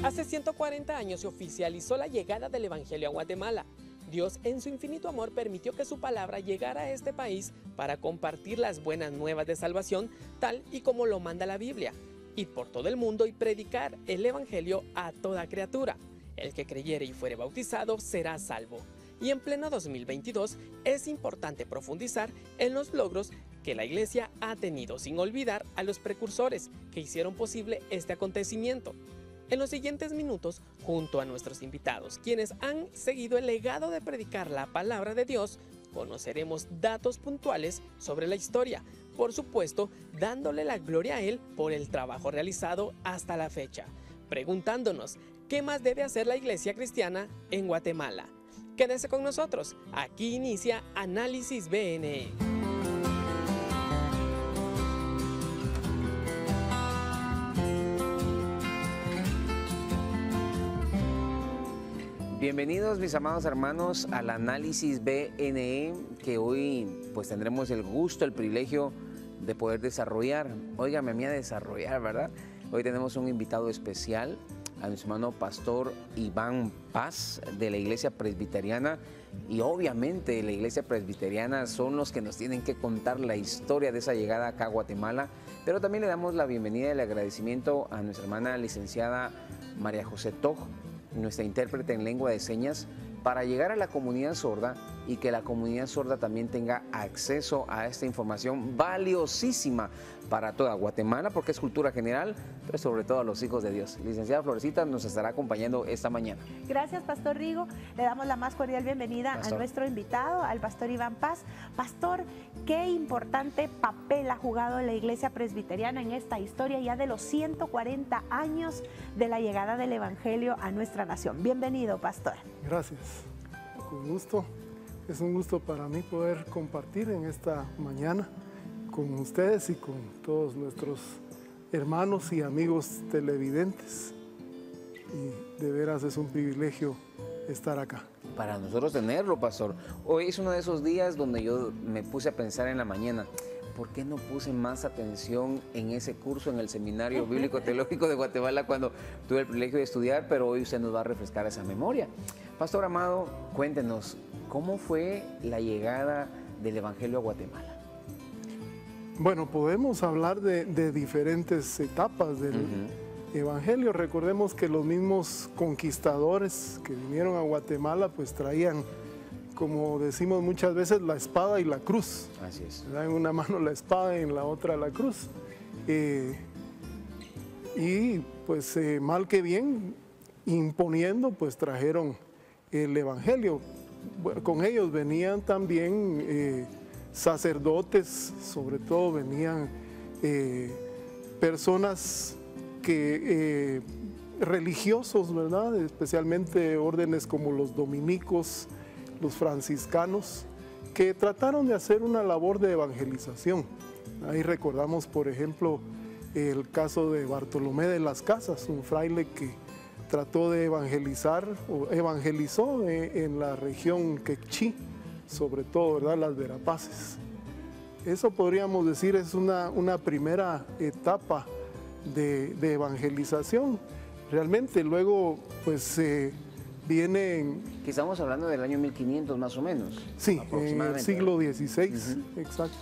Hace 140 años se oficializó la llegada del Evangelio a Guatemala. Dios, en su infinito amor, permitió que su palabra llegara a este país para compartir las buenas nuevas de salvación, tal y como lo manda la Biblia. Ir por todo el mundo y predicar el Evangelio a toda criatura. El que creyere y fuere bautizado será salvo. Y en pleno 2022 es importante profundizar en los logros que la Iglesia ha tenido, sin olvidar a los precursores que hicieron posible este acontecimiento. En los siguientes minutos, junto a nuestros invitados, quienes han seguido el legado de predicar la palabra de Dios, conoceremos datos puntuales sobre la historia, por supuesto, dándole la gloria a Él por el trabajo realizado hasta la fecha, preguntándonos qué más debe hacer la Iglesia cristiana en Guatemala. Quédese con nosotros, aquí inicia Análisis BNE. Bienvenidos mis amados hermanos al Análisis BNE, que hoy pues tendremos el gusto, el privilegio de poder desarrollar. Óigame a mí a desarrollar, ¿verdad? Hoy tenemos un invitado especial, a nuestro hermano Pastor Iván Paz de la Iglesia Presbiteriana, y obviamente la Iglesia Presbiteriana son los que nos tienen que contar la historia de esa llegada acá a Guatemala, pero también le damos la bienvenida y el agradecimiento a nuestra hermana licenciada María José Toj, nuestra intérprete en lengua de señas, para llegar a la comunidad sorda y que la comunidad sorda también tenga acceso a esta información valiosísima para toda Guatemala, porque es cultura general, pero sobre todo a los hijos de Dios. Licenciada Florecita nos estará acompañando esta mañana. Gracias, Pastor Rigo. Le damos la más cordial bienvenida a nuestro invitado, al Pastor Iván Paz. Pastor, qué importante papel ha jugado la Iglesia Presbiteriana en esta historia ya de los 140 años de la llegada del Evangelio a nuestra nación. Bienvenido, Pastor. Gracias, con gusto. Es un gusto para mí poder compartir en esta mañana con ustedes y con todos nuestros hermanos y amigos televidentes. Y de veras es un privilegio estar acá. Para nosotros tenerlo, Pastor. Hoy es uno de esos días donde yo me puse a pensar en la mañana, ¿por qué no puse más atención en ese curso en el Seminario Bíblico Teológico de Guatemala cuando tuve el privilegio de estudiar? Pero hoy usted nos va a refrescar esa memoria. Pastor amado, cuéntenos, ¿cómo fue la llegada del Evangelio a Guatemala? Bueno, podemos hablar de diferentes etapas del Evangelio. Recordemos que los mismos conquistadores que vinieron a Guatemala pues traían, como decimos muchas veces, la espada y la cruz. Así es. En una mano la espada y en la otra la cruz. Y pues mal que bien, imponiendo, pues trajeron el Evangelio. Con ellos venían también sacerdotes, sobre todo venían personas que religiosos, ¿verdad? Especialmente órdenes como los dominicos, los franciscanos, que trataron de hacer una labor de evangelización. Ahí recordamos, por ejemplo, el caso de Bartolomé de las Casas, un fraile que trató de evangelizar, o evangelizó en la región Quechí, sobre todo, ¿verdad?, las Verapaces. Eso podríamos decir es una primera etapa de evangelización. Realmente luego, pues, vienen... Que estamos hablando del año 1500 más o menos. Sí, en el siglo XVI, exacto.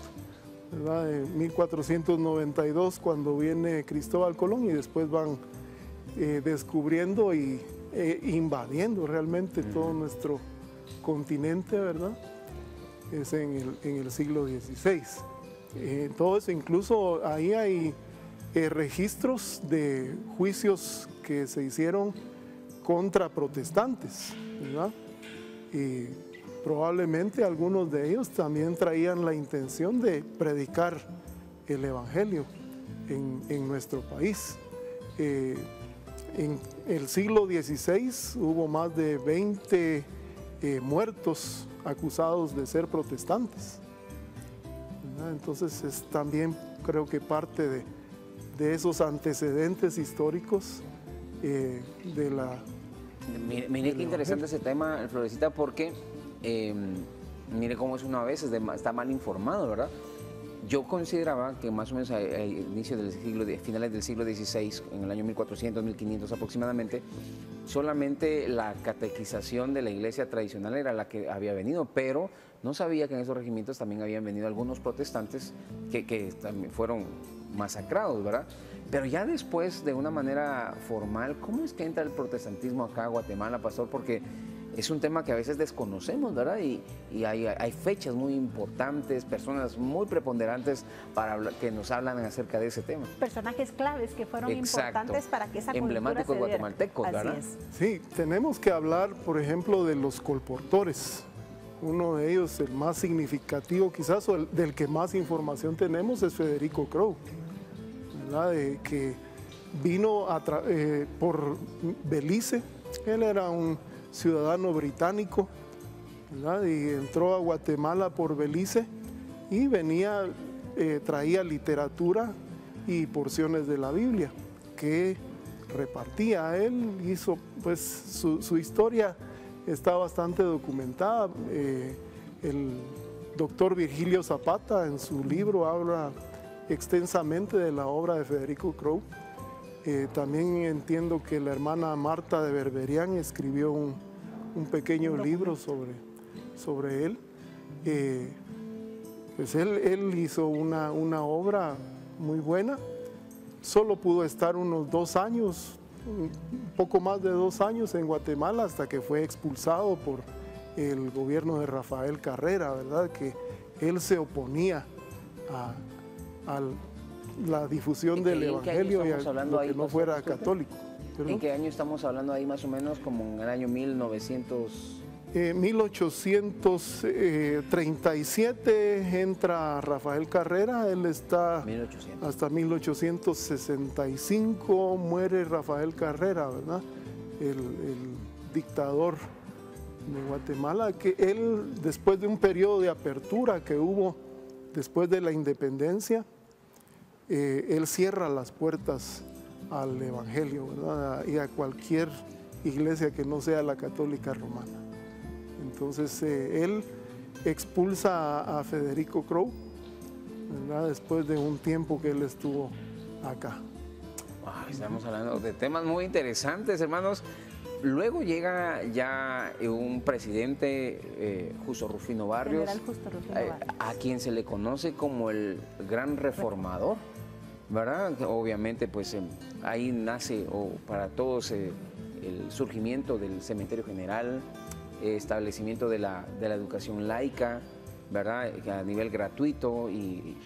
¿Verdad? En 1492 cuando viene Cristóbal Colón y después van descubriendo y invadiendo realmente todo nuestro continente, ¿verdad? Es en el siglo XVI. Entonces incluso ahí hay registros de juicios que se hicieron contra protestantes, ¿verdad? Y probablemente algunos de ellos también traían la intención de predicar el Evangelio en nuestro país. En el siglo XVI hubo más de 20 muertos acusados de ser protestantes, ¿verdad? Entonces es también creo que parte de esos antecedentes históricos de la... Mire qué interesante ese tema, Florecita, porque mire cómo es uno a veces, está mal informado, ¿verdad? yo consideraba que más o menos a inicio del siglo, finales del siglo XVI, en el año 1400, 1500 aproximadamente, solamente la catequización de la iglesia tradicional era la que había venido, pero no sabía que en esos regimientos también habían venido algunos protestantes que también fueron masacrados, ¿verdad? Pero ya después, de una manera formal, ¿cómo es que entra el protestantismo acá a Guatemala, pastor? Porque es un tema que a veces desconocemos, ¿verdad? Y hay fechas muy importantes, personas muy preponderantes que nos hablan acerca de ese tema. Personajes claves que fueron importantes para que esa cultura emblemáticos se diera. guatemaltecos, ¿verdad? Así es. Sí, tenemos que hablar, por ejemplo, de los colportores. Uno de ellos, el más significativo quizás, o del que más información tenemos, es Federico Crowe, ¿verdad? Que vino por Belice. Él era un ciudadano británico, ¿verdad? Y entró a Guatemala por Belice y traía literatura y porciones de la Biblia que repartía. Él hizo, pues, su historia está bastante documentada. El doctor Virgilio Zapata en su libro habla extensamente de la obra de Federico Crowe. También entiendo que la hermana Marta de Berberian escribió un pequeño libro sobre él. Pues él hizo una obra muy buena. Solo pudo estar unos 2 años, un poco más de 2 años en Guatemala, hasta que fue expulsado por el gobierno de Rafael Carrera, ¿verdad? Que él se oponía a la difusión del Evangelio y a lo que no fuera católico. ¿En qué año estamos hablando ahí más o menos? Como en el año 1900... 1837 entra Rafael Carrera, él está 1800. Hasta 1865, muere Rafael Carrera, ¿verdad? El dictador de Guatemala, que él, después de un periodo de apertura que hubo después de la independencia, él cierra las puertas al Evangelio, ¿verdad? Y a cualquier iglesia que no sea la católica romana. Entonces él expulsa a Federico Crowe, ¿verdad? Después de un tiempo que él estuvo acá. Estamos hablando de temas muy interesantes, hermanos. Luego llega ya un presidente, Justo Rufino Barrios, General Justo Rufino Barrios, a quien se le conoce como el gran reformador, ¿verdad? Obviamente, pues ahí nace, para todos, el surgimiento del cementerio general, establecimiento de la educación laica, ¿verdad? A nivel gratuito y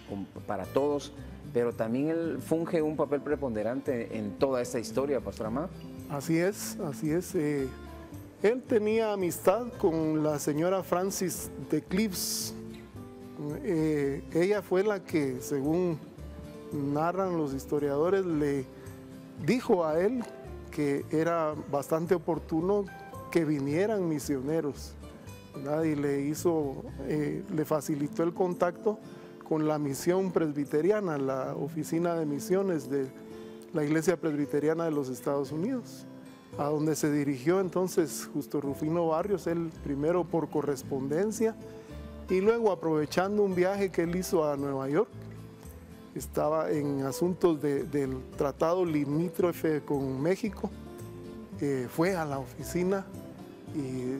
para todos, pero también él funge un papel preponderante en toda esta historia, Pastor Amado. Así es, así es. Él tenía amistad con la señora Francis de Cleves. Ella fue la que, según narran los historiadores, le dijo a él que era bastante oportuno que vinieran misioneros, ¿verdad? Y le facilitó el contacto con la misión presbiteriana, la oficina de misiones de la Iglesia Presbiteriana de los Estados Unidos, a donde se dirigió entonces Justo Rufino Barrios, él primero por correspondencia y luego aprovechando un viaje que él hizo a Nueva York. Estaba en asuntos del tratado limítrofe con México, fue a la oficina y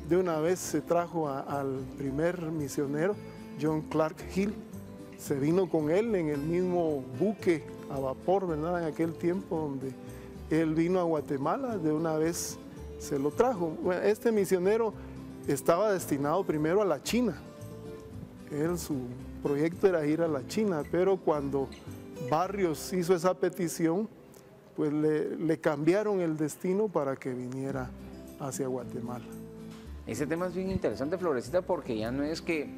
de una vez se trajo al primer misionero, John Clark Hill. Se vino con él en el mismo buque a vapor, ¿verdad? En aquel tiempo donde él vino a Guatemala, de una vez se lo trajo. Bueno, este misionero estaba destinado primero a la China. Su proyecto era ir a la China, pero cuando Barrios hizo esa petición, pues le cambiara el destino para que viniera hacia Guatemala. Ese tema es bien interesante, Florecita, porque ya no es que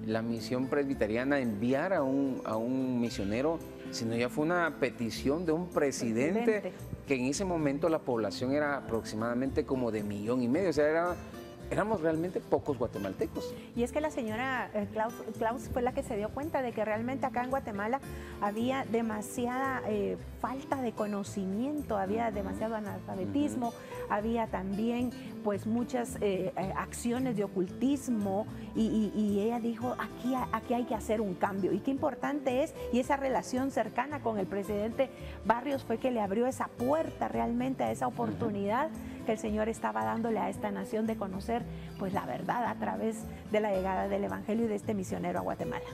la misión presbiteriana enviara a un misionero, sino ya fue una petición de un presidente que en ese momento la población era aproximadamente como de 1,5 millones, o sea, éramos realmente pocos guatemaltecos. Y es que la señora Klaus fue la que se dio cuenta de que realmente acá en Guatemala había demasiada falta de conocimiento, había demasiado analfabetismo, había también pues muchas acciones de ocultismo y ella dijo, aquí hay que hacer un cambio. Y qué importante es, y esa relación cercana con el presidente Barrios fue que le abrió esa puerta realmente a esa oportunidad que el Señor estaba dándole a esta nación de conocer pues la verdad a través de la llegada del Evangelio y de este misionero a Guatemala.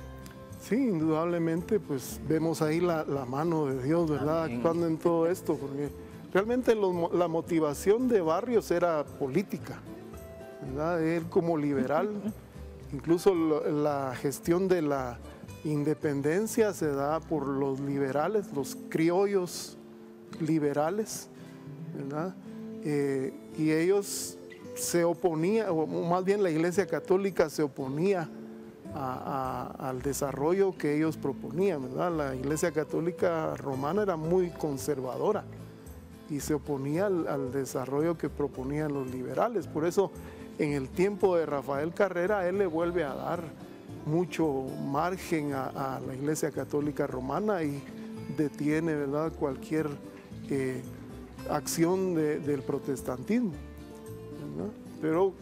Sí, indudablemente, pues vemos ahí la mano de Dios, ¿verdad? Amén. Actuando en todo esto, porque realmente la motivación de Barrios era política, ¿verdad? Él como liberal, incluso la gestión de la independencia se da por los liberales, los criollos liberales, ¿verdad? Y ellos se oponían, o más bien la Iglesia Católica se oponía al desarrollo que ellos proponían, ¿verdad? La Iglesia Católica Romana era muy conservadora y se oponía al desarrollo que proponían los liberales. Por eso, en el tiempo de Rafael Carrera, él le vuelve a dar mucho margen a la Iglesia Católica Romana y detiene, ¿verdad?, cualquier acción del protestantismo, ¿verdad? Pero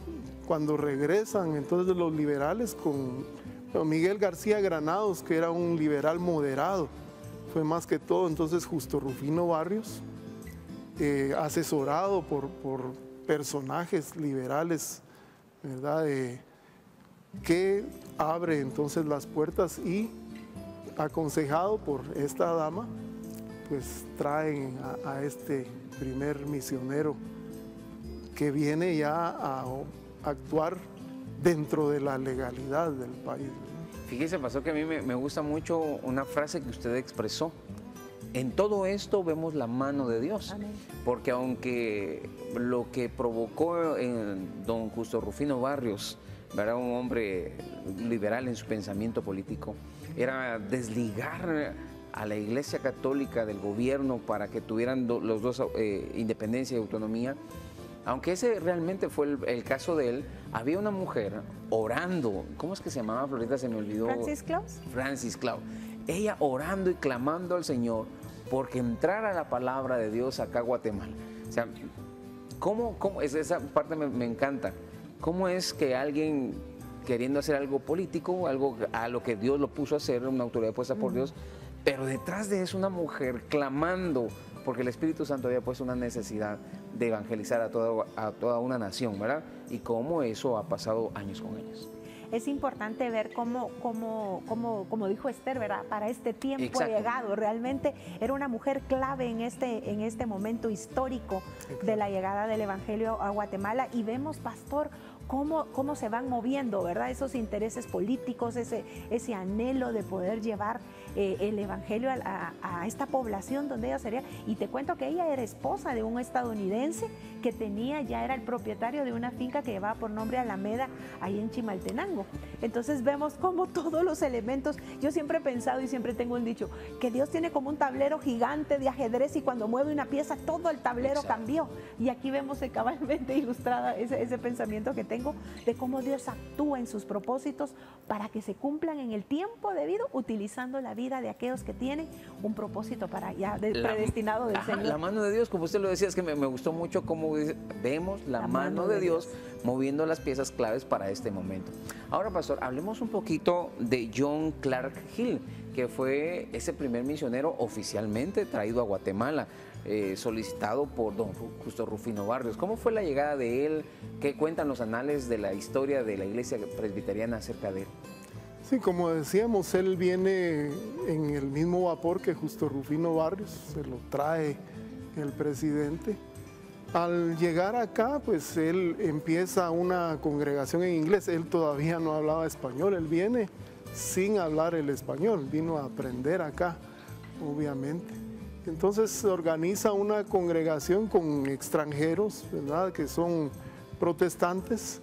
cuando regresan entonces los liberales con Miguel García Granados, que era un liberal moderado, fue más que todo entonces Justo Rufino Barrios, asesorado por personajes liberales, ¿verdad? Que abre entonces las puertas y aconsejado por esta dama, pues traen a este primer misionero que viene ya a actuar dentro de la legalidad del país. Fíjese, pastor, que a mí me gusta mucho una frase que usted expresó. En todo esto vemos la mano de Dios. Amén. Porque aunque lo que provocó en don Justo Rufino Barrios, ¿verdad?, un hombre liberal en su pensamiento político, era desligar a la Iglesia Católica del gobierno para que tuvieran los dos independencia y autonomía. Aunque ese realmente fue el caso de él, había una mujer orando. ¿Cómo es que se llamaba, Florita? Se me olvidó. Francis Claus. Francis Claus. Ella orando y clamando al Señor porque entrara la palabra de Dios acá a Guatemala. O sea, ¿cómo esa parte me encanta? ¿Cómo es que alguien queriendo hacer algo político, algo a lo que Dios lo puso a hacer, una autoridad puesta por Dios, pero detrás de eso una mujer clamando porque el Espíritu Santo había puesto una necesidad de evangelizar a toda una nación, ¿verdad? Y cómo eso ha pasado años con años. Es importante ver cómo dijo Esther, ¿verdad? Para este tiempo Exacto. llegado. Realmente era una mujer clave en este momento histórico de la llegada del Evangelio a Guatemala. Y vemos, pastor, cómo se van moviendo, ¿verdad? Esos intereses políticos, ese anhelo de poder llevar el Evangelio a esta población donde ella sería. Y te cuento que ella era esposa de un estadounidense que ya era el propietario de una finca que llevaba por nombre Alameda, ahí en Chimaltenango. Entonces vemos cómo todos los elementos, yo siempre he pensado y siempre tengo un dicho, que Dios tiene como un tablero gigante de ajedrez y cuando mueve una pieza todo el tablero Exacto. cambió. Y aquí vemos cabalmente ilustrada ese pensamiento que tengo de cómo Dios actúa en sus propósitos para que se cumplan en el tiempo debido, utilizando la vida de aquellos que tienen un propósito predestinado del Señor. La mano de Dios, como usted lo decía, es que me gustó mucho cómo vemos la mano de Dios moviendo las piezas claves para este momento. Ahora, pastor, hablemos un poquito de John Clark Hill, que fue ese primer misionero oficialmente traído a Guatemala, solicitado por don Justo Rufino Barrios. ¿Cómo fue la llegada de él? ¿Qué cuentan los anales de la historia de la iglesia presbiteriana acerca de él? Sí, como decíamos, él viene en el mismo vapor que Justo Rufino Barrios, se lo trae el presidente. Al llegar acá, pues él empieza una congregación en inglés. Él todavía no hablaba español, él viene sin hablar el español, vino a aprender acá, obviamente. Entonces se organiza una congregación con extranjeros, ¿verdad?, que son protestantes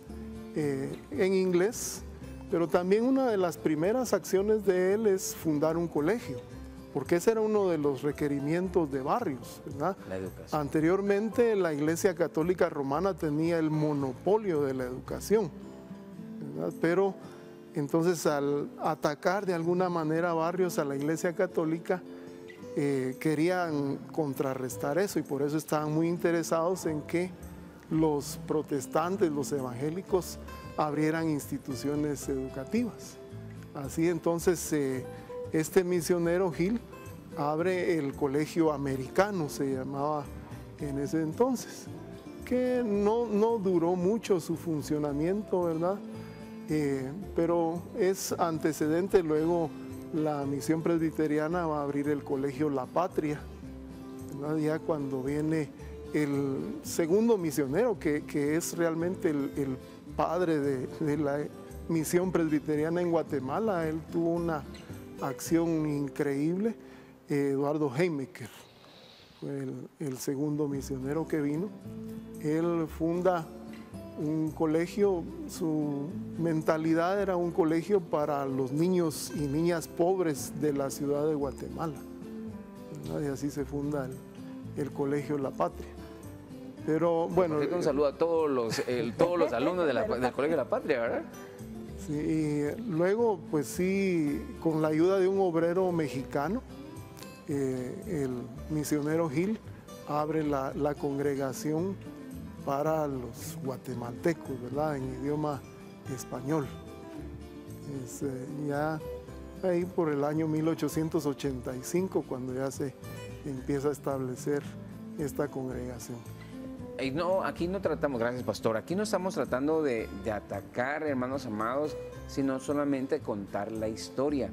en inglés, pero también una de las primeras acciones de él es fundar un colegio, porque ese era uno de los requerimientos de Barrios, ¿verdad? La educación. Anteriormente la Iglesia Católica Romana tenía el monopolio de la educación, ¿verdad? Pero entonces al atacar de alguna manera Barrios a la Iglesia Católica, querían contrarrestar eso y por eso estaban muy interesados en que los protestantes, los evangélicos, abrieran instituciones educativas. Así entonces este misionero Gil abre el colegio americano, se llamaba en ese entonces, que no duró mucho su funcionamiento, ¿verdad? Pero es antecedente. Luego la misión presbiteriana va a abrir el colegio La Patria, ¿verdad? Ya cuando viene el segundo misionero, que es realmente el padre de la misión presbiteriana en Guatemala. Él tuvo una acción increíble. Eduardo Heimecker fue el segundo misionero que vino. Él funda un colegio, su mentalidad era un colegio para los niños y niñas pobres de la ciudad de Guatemala, ¿verdad? Y así se funda el colegio La Patria. Pero bueno, un saludo a todos los alumnos del colegio La Patria, ¿verdad? Sí, y luego pues sí, con la ayuda de un obrero mexicano, el misionero Gil abre la congregación para los guatemaltecos, ¿verdad? En idioma español. Ya ahí por el año 1885, cuando ya se empieza a establecer esta congregación. No, aquí no tratamos, gracias pastor, aquí no estamos tratando de atacar, hermanos amados, sino solamente contar la historia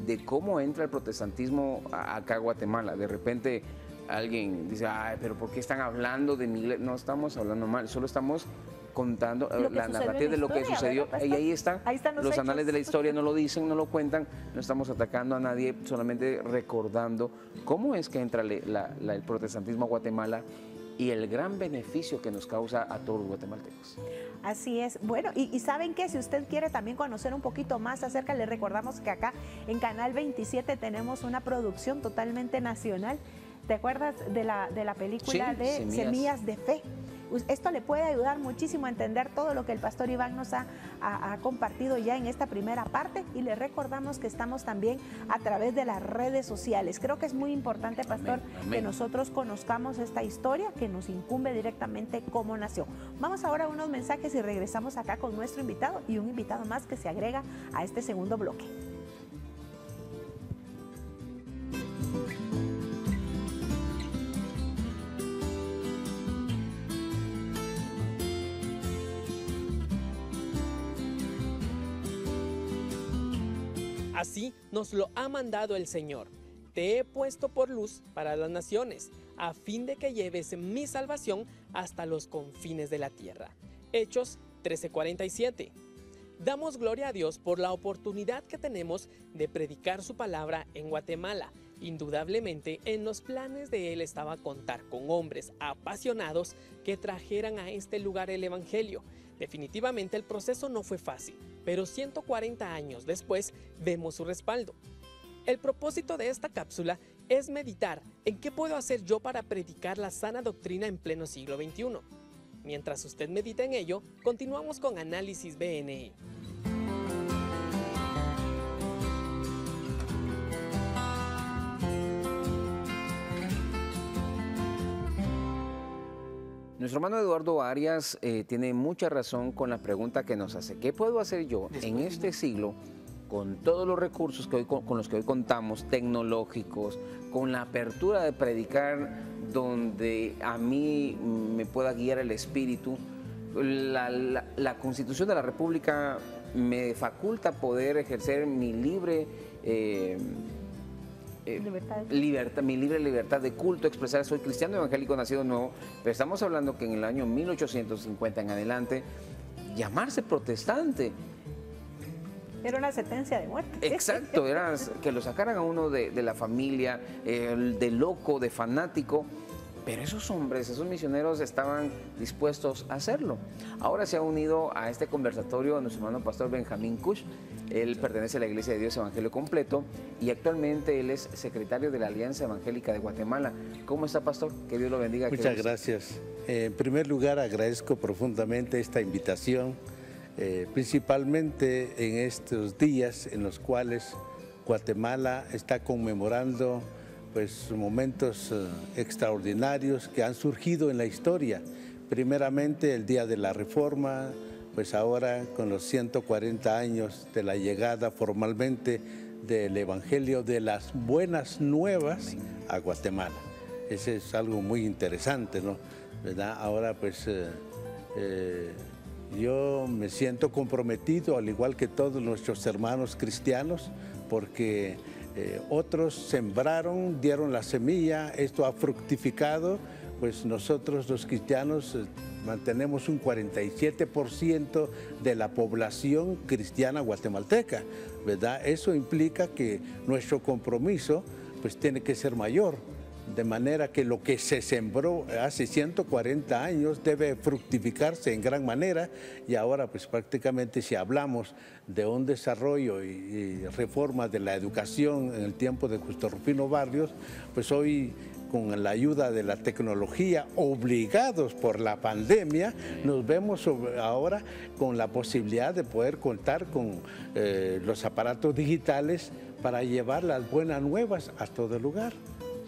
de cómo entra el protestantismo acá a Guatemala. De repente alguien dice, ay, pero ¿por qué están hablando de mi iglesia? No estamos hablando mal, solo estamos contando la narrativa de lo que sucedió. Y ahí están los anales de la historia, no lo dicen, no lo cuentan, no estamos atacando a nadie, solamente recordando cómo es que entra el protestantismo a Guatemala y el gran beneficio que nos causa a todos los guatemaltecos. Así es. Bueno, y ¿saben qué? Si usted quiere también conocer un poquito más acerca, le recordamos que acá en Canal 27 tenemos una producción totalmente nacional. ¿Te acuerdas de la película de Semillas de Fe? Esto le puede ayudar muchísimo a entender todo lo que el pastor Iván nos ha compartido ya en esta primera parte, y le recordamos que estamos también a través de las redes sociales. Creo que es muy importante, pastor, que nosotros conozcamos esta historia que nos incumbe directamente como nación. Vamos ahora a unos mensajes y regresamos acá con nuestro invitado y un invitado más que se agrega a este segundo bloque. Así nos lo ha mandado el Señor. Te he puesto por luz para las naciones, a fin de que lleves mi salvación hasta los confines de la tierra. Hechos 13:47. Damos gloria a Dios por la oportunidad que tenemos de predicar su palabra en Guatemala. Indudablemente, en los planes de Él estaba contar con hombres apasionados que trajeran a este lugar el Evangelio. Definitivamente el proceso no fue fácil, pero 140 años después vemos su respaldo. El propósito de esta cápsula es meditar en qué puedo hacer yo para predicar la sana doctrina en pleno siglo XXI. Mientras usted medita en ello, continuamos con Análisis BNE. Nuestro hermano Eduardo Arias tiene mucha razón con la pregunta que nos hace. ¿Qué puedo hacer yo en este siglo con todos los recursos que con los que hoy contamos, tecnológicos, con la apertura de predicar donde a mí me pueda guiar el Espíritu? La Constitución de la República me faculta poder ejercer mi libre mi libre libertad de culto, expresar soy cristiano evangélico nacido nuevo, pero estamos hablando que en el año 1850 en adelante, llamarse protestante era una sentencia de muerte. Exacto, era que lo sacaran a uno de la familia, de loco, de fanático. Pero esos hombres, esos misioneros estaban dispuestos a hacerlo. Ahora se ha unido a este conversatorio a nuestro hermano pastor Benjamín Kush. Él pertenece a la Iglesia de Dios Evangelio Completo y actualmente él es secretario de la Alianza Evangélica de Guatemala. ¿Cómo está, pastor? Que Dios lo bendiga. Muchas gracias. En primer lugar, agradezco profundamente esta invitación, principalmente en estos días en los cuales Guatemala está conmemorando momentos extraordinarios que han surgido en la historia, primeramente el día de la Reforma, pues ahora con los 140 años de la llegada formalmente del Evangelio de las Buenas Nuevas a Guatemala. Ese es algo muy interesante, ¿no? ¿Verdad? Ahora pues yo me siento comprometido, al igual que todos nuestros hermanos cristianos, porque otros sembraron, dieron la semilla, esto ha fructificado, pues nosotros los cristianos mantenemos un 47% de la población cristiana guatemalteca, ¿verdad? Eso implica que nuestro compromiso pues tiene que ser mayor, de manera que lo que se sembró hace 140 años debe fructificarse en gran manera, y ahora pues prácticamente si hablamos de un desarrollo y reforma de la educación en el tiempo de Justo Rufino Barrios, pues hoy con la ayuda de la tecnología, obligados por la pandemia, nos vemos ahora con la posibilidad de poder contar con los aparatos digitales para llevar las buenas nuevas a todo lugar,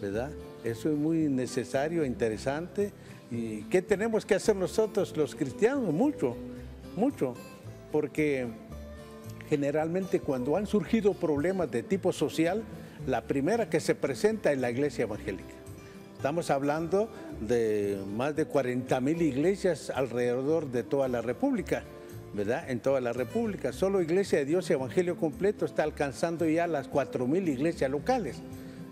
¿verdad? Eso es muy necesario, interesante. ¿Y qué tenemos que hacer nosotros los cristianos? Mucho, mucho, porque generalmente cuando han surgido problemas de tipo social, la primera que se presenta es la iglesia evangélica. Estamos hablando de más de 40,000 iglesias alrededor de toda la República, ¿verdad? En toda la República. Solo Iglesia de Dios y Evangelio Completo está alcanzando ya las 4,000 iglesias locales,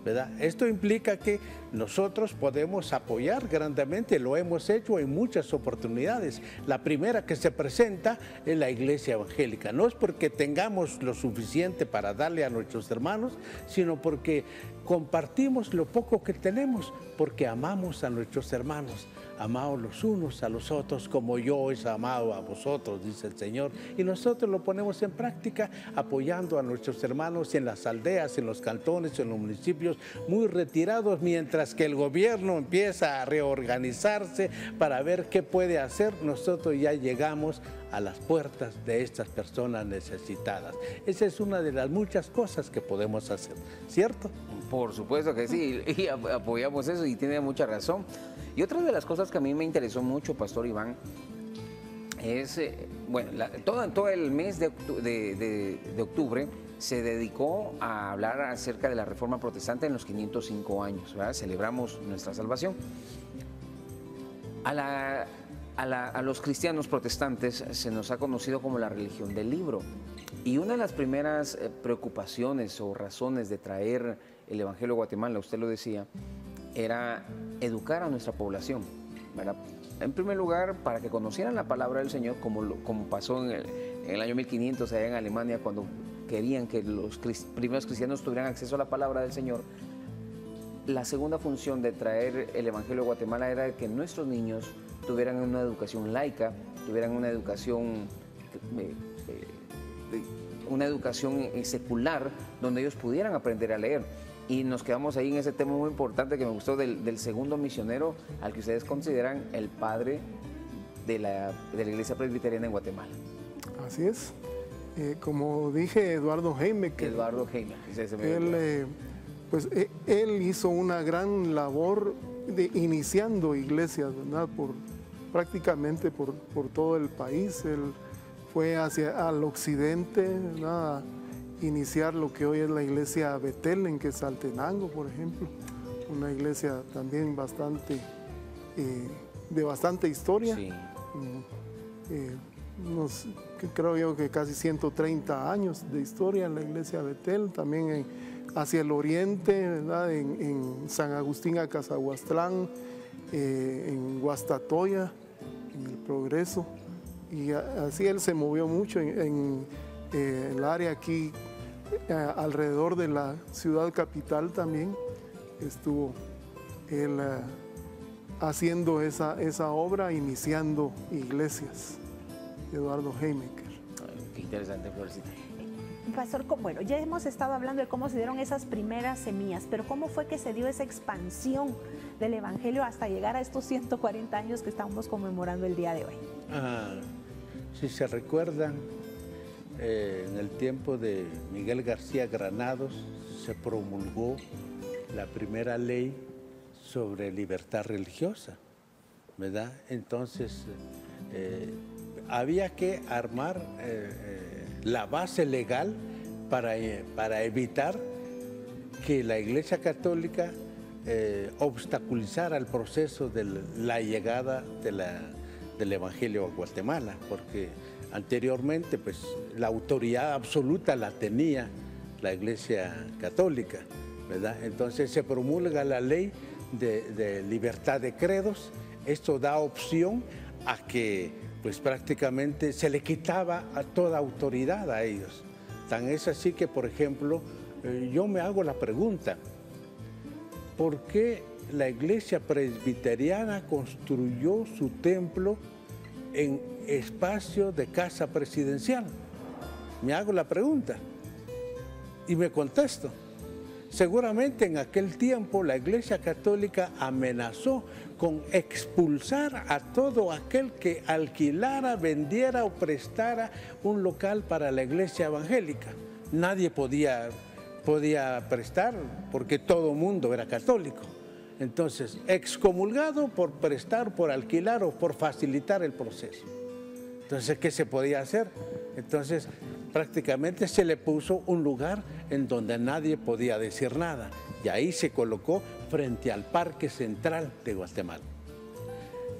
¿verdad? Esto implica que nosotros podemos apoyar grandemente, lo hemos hecho en muchas oportunidades. La primera que se presenta es la iglesia evangélica. No es porque tengamos lo suficiente para darle a nuestros hermanos, sino porque compartimos lo poco que tenemos, porque amamos a nuestros hermanos. Amaos los unos a los otros como yo os he amado a vosotros, dice el Señor. Y nosotros lo ponemos en práctica apoyando a nuestros hermanos en las aldeas, en los cantones, en los municipios muy retirados, mientras que el gobierno empieza a reorganizarse para ver qué puede hacer. Nosotros ya llegamos a las puertas de estas personas necesitadas. Esa es una de las muchas cosas que podemos hacer, ¿cierto? Por supuesto que sí, y apoyamos eso, y tiene mucha razón. Y otra de las cosas que a mí me interesó mucho, Pastor Iván, es, bueno, todo el mes de octubre se dedicó a hablar acerca de la Reforma Protestante en los 505 años, ¿verdad? Celebramos nuestra salvación. A los cristianos protestantes se nos ha conocido como la religión del libro. Y una de las primeras preocupaciones o razones de traer el Evangelio a Guatemala, usted lo decía, era educar a nuestra población, ¿verdad? En primer lugar, para que conocieran la palabra del Señor, como pasó en el año 1500 allá en Alemania, cuando querían que los primeros cristianos tuvieran acceso a la palabra del Señor. La segunda función de traer el Evangelio a Guatemala era que nuestros niños tuvieran una educación laica, tuvieran una educación secular, donde ellos pudieran aprender a leer. Y nos quedamos ahí en ese tema muy importante que me gustó del segundo misionero, al que ustedes consideran el padre de la Iglesia Presbiteriana en Guatemala. Así es. Como dije, Eduardo Heimecker. Eduardo Heimecker. Él hizo una gran labor de iniciando iglesias, ¿verdad? Prácticamente por todo el país. Él fue al occidente, ¿verdad? A iniciar lo que hoy es la iglesia Betel en Quetzaltenango, por ejemplo. Una iglesia también de bastante historia. Sí. Creo yo que casi 130 años de historia en la iglesia Betel, también hacia el oriente, ¿verdad? En San Agustín Acazahuastlán, en Guastatoya, en el Progreso, y así él se movió mucho en el área aquí alrededor de la ciudad capital. También estuvo él haciendo esa obra, iniciando iglesias. Eduardo Heimecker. Qué interesante, Florcita. Pastor, bueno, ya hemos estado hablando de cómo se dieron esas primeras semillas, pero ¿cómo fue que se dio esa expansión del Evangelio hasta llegar a estos 140 años que estamos conmemorando el día de hoy? Si se recuerdan, en el tiempo de Miguel García Granados se promulgó la primera ley sobre libertad religiosa. ¿verdad? Entonces, había que armar la base legal para evitar que la Iglesia Católica obstaculizara el proceso de la llegada del Evangelio a Guatemala, porque anteriormente pues, la autoridad absoluta la tenía la Iglesia Católica, ¿verdad? Entonces se promulga la ley de libertad de credos. Esto da opción a que pues, prácticamente se le quitaba a toda autoridad a ellos. Tan es así que, por ejemplo, yo me hago la pregunta, ¿por qué la Iglesia Presbiteriana construyó su templo en espacio de casa presidencial? Me hago la pregunta y me contesto. Seguramente en aquel tiempo la Iglesia Católica amenazó con expulsar a todo aquel que alquilara, vendiera o prestara un local para la Iglesia Evangélica. Nadie podía prestar porque todo mundo era católico. Entonces, excomulgado por prestar, por alquilar o por facilitar el proceso. Entonces, ¿qué se podía hacer? Entonces, prácticamente se le puso un lugar en donde nadie podía decir nada. Y ahí se colocó frente al Parque Central de Guatemala.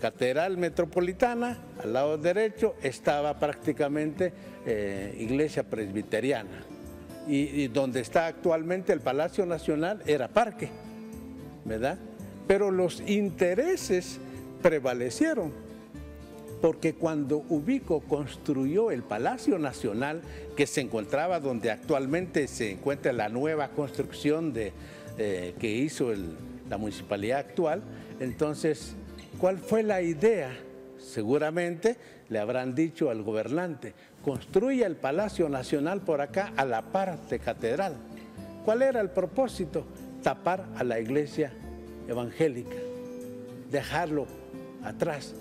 Catedral Metropolitana, al lado derecho, estaba prácticamente Iglesia Presbiteriana. Y donde está actualmente el Palacio Nacional era parque, ¿verdad? Pero los intereses prevalecieron, porque cuando Ubico construyó el Palacio Nacional, que se encontraba donde actualmente se encuentra la nueva construcción que hizo la municipalidad actual, entonces, ¿cuál fue la idea? Seguramente le habrán dicho al gobernante, construya el Palacio Nacional por acá a la par de Catedral. ¿Cuál era el propósito? Tapar a la Iglesia Evangélica, dejarlo atrás.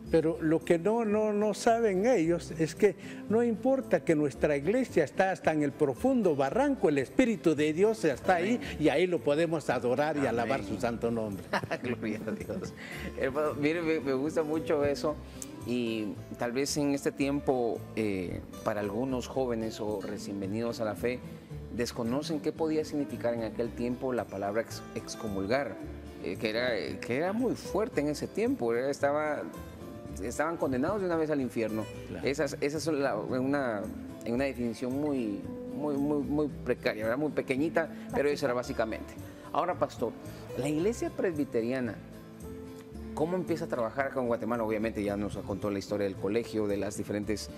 Pero lo que no saben ellos es que no importa que nuestra iglesia está hasta en el profundo barranco, el Espíritu de Dios está ahí y ahí lo podemos adorar y alabar su santo nombre. Gloria a Dios. Hermano, mire, me gusta mucho eso y tal vez en este tiempo para algunos jóvenes o recién venidos a la fe desconocen qué podía significar en aquel tiempo la palabra excomulgar, que era muy fuerte en ese tiempo, estaban condenados de una vez al infierno. Claro. Esa es una definición muy precaria, ¿verdad? Muy pequeñita, pero eso era básicamente. Ahora, pastor, la Iglesia Presbiteriana, ¿cómo empieza a trabajar con Guatemala? Obviamente ya nos contó la historia del colegio, de las diferentes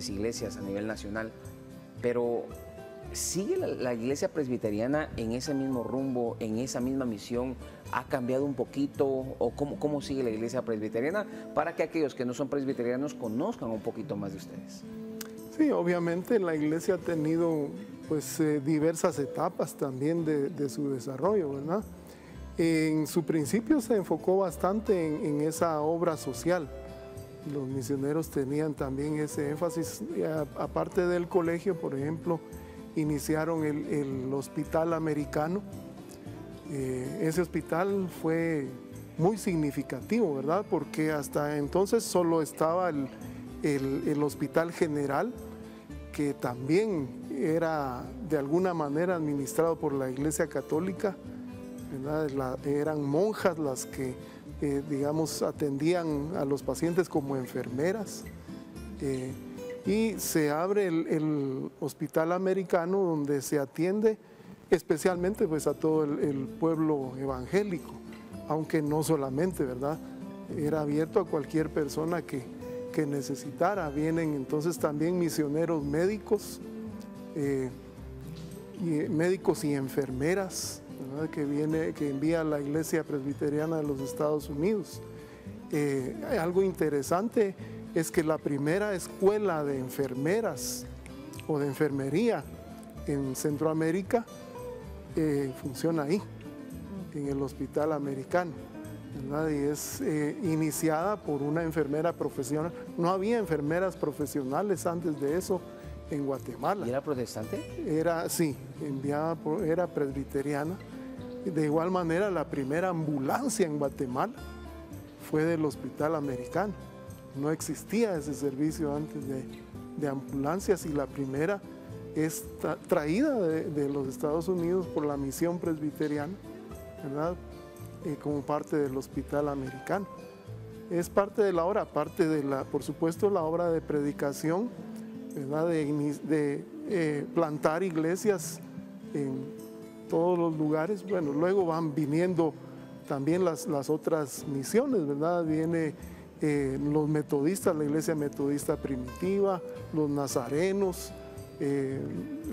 iglesias a nivel nacional, pero ¿sigue la Iglesia Presbiteriana en ese mismo rumbo, en esa misma misión? ¿Ha cambiado un poquito? ¿O cómo sigue la Iglesia Presbiteriana para que aquellos que no son presbiterianos conozcan un poquito más de ustedes? Sí, obviamente la Iglesia ha tenido pues, diversas etapas también de su desarrollo, ¿verdad? En su principio se enfocó bastante en esa obra social. Los misioneros tenían también ese énfasis, aparte del colegio, por ejemplo, iniciaron el Hospital Americano. Ese hospital fue muy significativo, ¿verdad? Porque hasta entonces solo estaba el Hospital General, que también era de alguna manera administrado por la Iglesia Católica, ¿verdad? Eran monjas las que, digamos, atendían a los pacientes como enfermeras. Y se abre el Hospital Americano, donde se atiende especialmente pues, a todo el pueblo evangélico, aunque no solamente, ¿verdad? Era abierto a cualquier persona que necesitara. Vienen entonces también misioneros médicos, médicos y enfermeras, ¿verdad? que envía la Iglesia Presbiteriana de los Estados Unidos. Algo interesante es que la primera escuela de enfermeras o de enfermería en Centroamérica funciona ahí, en el Hospital Americano, ¿verdad? Y es iniciada por una enfermera profesional. No había enfermeras profesionales antes de eso en Guatemala. ¿Y era protestante? Sí, era presbiteriana. De igual manera, la primera ambulancia en Guatemala fue del Hospital Americano. No existía ese servicio antes de ambulancias, y la primera es traída de los Estados Unidos por la Misión Presbiteriana, ¿verdad? Como parte del Hospital Americano. Es parte de la obra, parte de por supuesto, la obra de predicación, ¿verdad? De plantar iglesias en todos los lugares. Bueno, luego van viniendo también las otras misiones, ¿verdad? Viene los metodistas, la iglesia metodista primitiva, los nazarenos,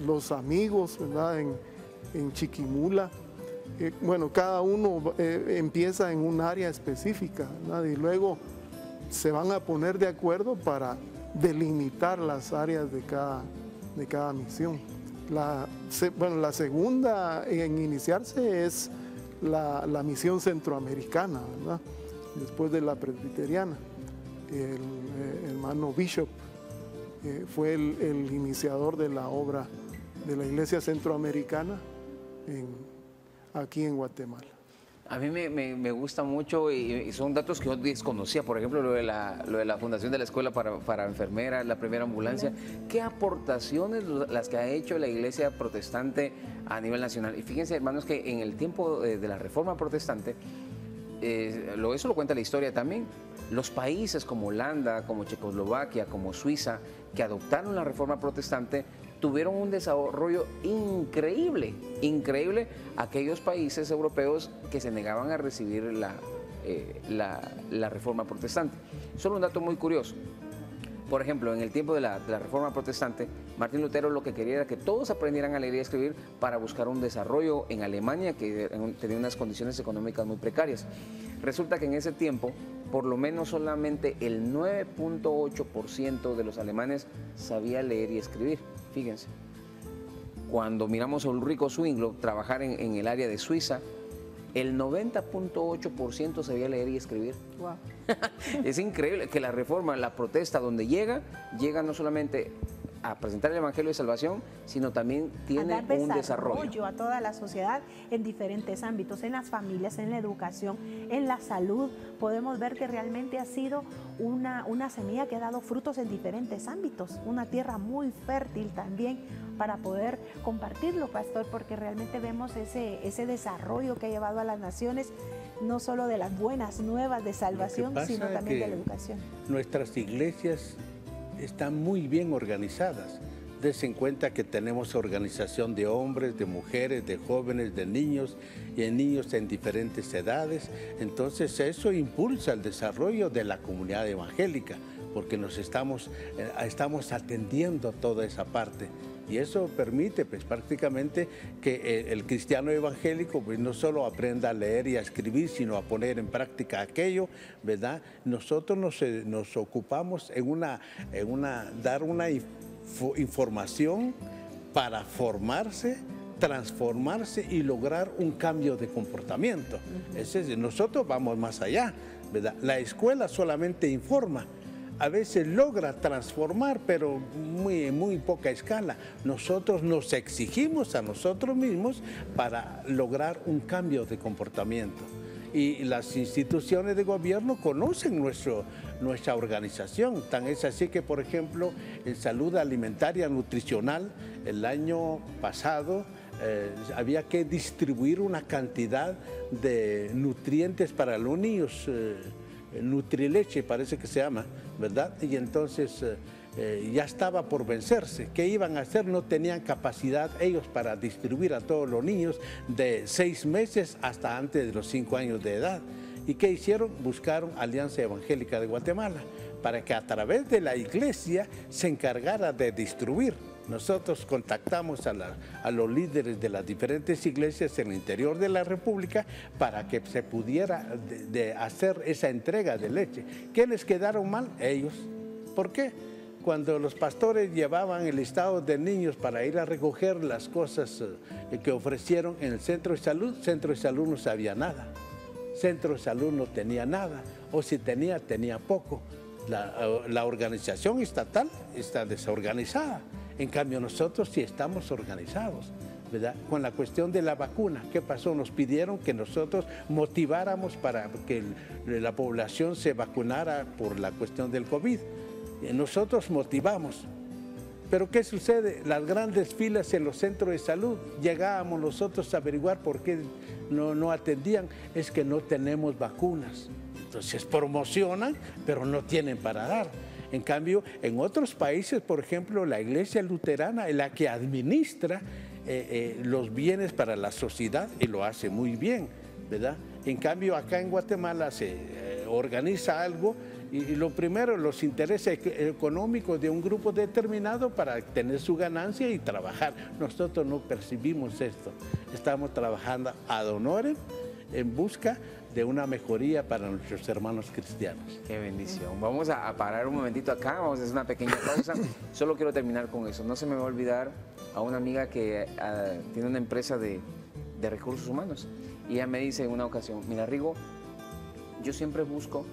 los amigos, ¿verdad? En Chiquimula. Bueno, cada uno empieza en un área específica, ¿verdad? Y luego se van a poner de acuerdo para delimitar las áreas de cada misión. La segunda en iniciarse es la misión centroamericana, ¿verdad? Después de la presbiteriana. El hermano Bishop fue el iniciador de la obra de la iglesia centroamericana aquí en Guatemala. A mí me gusta mucho, y son datos que yo desconocía, por ejemplo, lo de la fundación de la escuela para enfermeras, la primera ambulancia. ¿Qué aportaciones las que ha hecho la iglesia protestante a nivel nacional? Y fíjense, hermanos, que en el tiempo de la Reforma Protestante, eso lo cuenta la historia también, los países como Holanda, como Checoslovaquia, como Suiza, que adoptaron la Reforma Protestante, tuvieron un desarrollo increíble, increíble, aquellos países europeos que se negaban a recibir la Reforma Protestante. Solo un dato muy curioso. Por ejemplo, en el tiempo de la Reforma Protestante, Martín Lutero lo que quería era que todos aprendieran a leer y a escribir para buscar un desarrollo en Alemania, que tenía unas condiciones económicas muy precarias. Resulta que en ese tiempo, por lo menos solamente el 9.8% de los alemanes sabía leer y escribir. Fíjense, cuando miramos a Ulrico Zwingli trabajar en el área de Suiza, el 90.8% sabía leer y escribir. Wow. Es increíble que la reforma, la protesta, donde llega no solamente a presentar el Evangelio de Salvación, sino también tiene un desarrollo a toda la sociedad en diferentes ámbitos, en las familias, en la educación, en la salud. Podemos ver que realmente ha sido una semilla que ha dado frutos en diferentes ámbitos, una tierra muy fértil también para poder compartirlo, pastor, porque realmente vemos ese desarrollo que ha llevado a las naciones, no solo de las buenas nuevas de salvación, sino también de la educación. Nuestras iglesias están muy bien organizadas. Dense en cuenta que tenemos organización de hombres, de mujeres, de jóvenes, de niños y de niños en diferentes edades. Entonces eso impulsa el desarrollo de la comunidad evangélica, porque nos estamos atendiendo toda esa parte. Y eso permite pues prácticamente que el cristiano evangélico pues no solo aprenda a leer y a escribir, sino a poner en práctica aquello, ¿verdad? Nosotros nos ocupamos dar una información para formarse, transformarse y lograr un cambio de comportamiento. Nosotros vamos más allá, ¿verdad? La escuela solamente informa. A veces logra transformar, pero muy poca escala. Nosotros nos exigimos a nosotros mismos para lograr un cambio de comportamiento. Y las instituciones de gobierno conocen nuestra organización. Tan es así que, por ejemplo, en salud alimentaria nutricional, el año pasado había que distribuir una cantidad de nutrientes para los niños, Nutrileche parece que se llama, ¿verdad? Y entonces ya estaba por vencerse. ¿Qué iban a hacer? No tenían capacidad ellos para distribuir a todos los niños de 6 meses hasta antes de los 5 años de edad. ¿Y qué hicieron? Buscaron Alianza Evangélica de Guatemala para que a través de la iglesia se encargara de distribuir. Nosotros contactamos a los líderes de las diferentes iglesias en el interior de la República para que se pudiera hacer esa entrega de leche. ¿Quiénes quedaron mal? Ellos. ¿Por qué? Cuando los pastores llevaban el listado de niños para ir a recoger las cosas que ofrecieron en el centro de salud no sabía nada. Centro de salud no tenía nada, o si tenía poco. La organización estatal está desorganizada. En cambio, nosotros sí estamos organizados. ¿verdad? Con la cuestión de la vacuna, ¿qué pasó? Nos pidieron que nosotros motiváramos para que la población se vacunara por la cuestión del COVID. Nosotros motivamos. Pero ¿qué sucede? Las grandes filas en los centros de salud, llegábamos nosotros a averiguar por qué no atendían, es que no tenemos vacunas. Entonces promocionan, pero no tienen para dar. En cambio, en otros países, por ejemplo, la Iglesia Luterana es la que administra los bienes para la sociedad y lo hace muy bien, ¿verdad? En cambio, acá en Guatemala se organiza algo y lo primero, los intereses económicos de un grupo determinado para tener su ganancia y trabajar. Nosotros no percibimos esto. Estamos trabajando ad honorem en busca de una mejoría para nuestros hermanos cristianos. Qué bendición. Vamos a parar un momentito acá, vamos a hacer una pequeña pausa. Solo quiero terminar con eso. No se me va a olvidar a una amiga que tiene una empresa de recursos humanos. Y ella me dice en una ocasión, mira Rigo, yo siempre busco